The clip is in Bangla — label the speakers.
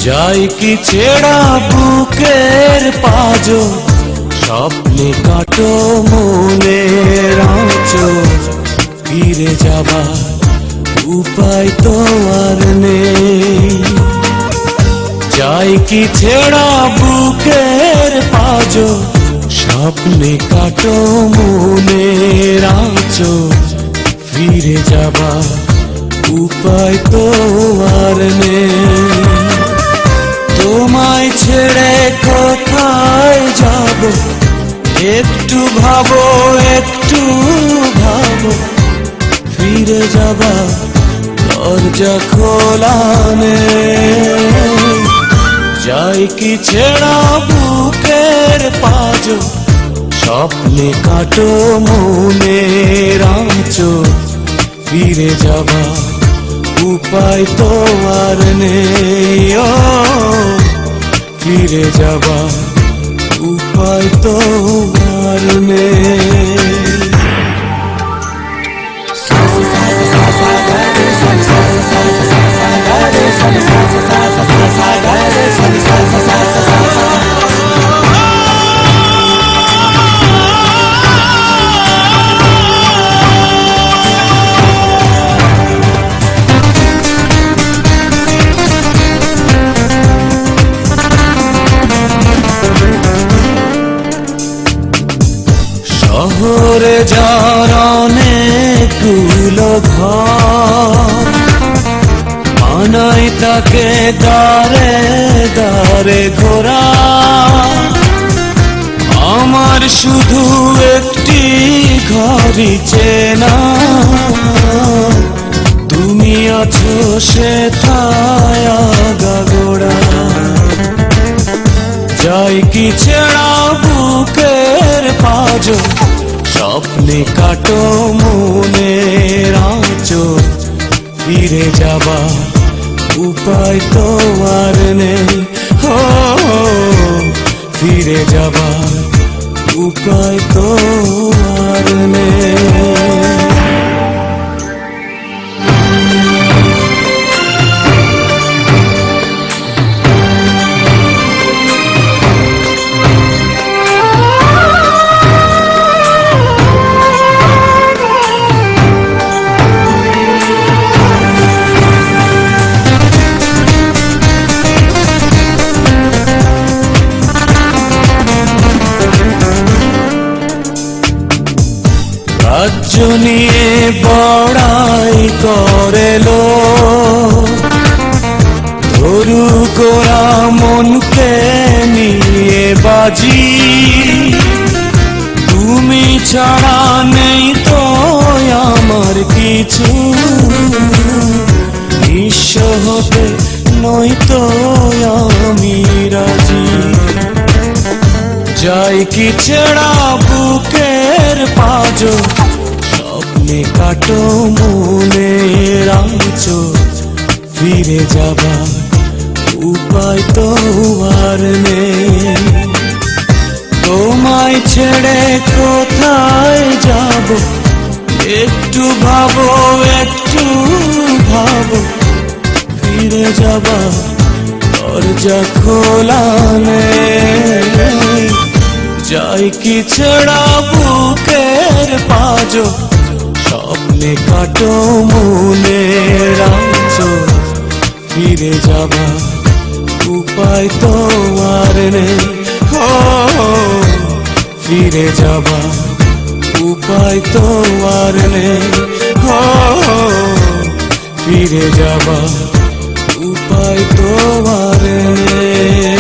Speaker 1: যাই কি ছেড়া বুকের পাজো, স্বপ্নে কাটো মনের আঁচল। ফিরে যাবার উপায় তো আর নেই। যাই কি ছেড়া বুকের পাজো, স্বপ্নে কাটো মনের আঁচল। ফিরে যাবার উপায় তো আর নেই। তোমায় ছেড়ে কোথায় যাব, একটু ভাবো, একটু ভাবো। ফিরে যাবার দরজা খোলা নেই। যাই কি ছেড়া বুকের পাজো, স্বপ্নে কাটো মনের আঁচল। ফিরে যাবার উপায় তো আর নেই। ও ফিরে যাবার উপায় তো আর নেই। শহরে যার অনেকগুলো ঘর, মানাই তাকে দারে দারে ঘোরা। আমার শুধু একটি ঘরই চেনা, তুমি আছো সেথায় আগাগোড়া। যাই কি ছেড়া বুকের পাজো, স্বপ্নে কাটো মনের আঁচল। ফিরে যাবার উপায় তো আর নেই। ও ফিরে যাবার উপায় তো আর নেই। রাজ্য নিয়ে বড়াই করে লোক, ধরু গোরা মনকে নিয়ে বাজি। তুমি ছাড়া নেই তো আমার কিছু, নিঃস্ব হতে নই তো আমি রাজি। যাই কি ছেড়া বুকের পাজো, স্বপ্নে কাটো মনের আঁচল। ফিরে যাবার উপায় তো আর নেই। তোমায় ছেড়ে কোথায় যাব, একটু ভাবো, একটু ভাবো। ফিরে যাবার দরজা খোলা নেই। যাই কি ছেড়া বুকের পাজো, স্বপ্নে কাটো মনের আঁচল। ফিরে যাবার উপায় তো আর নেই। ও ফিরে যাবার উপায় তো আর নেই। ও ফিরে যাবার উপায় তো আর নেই।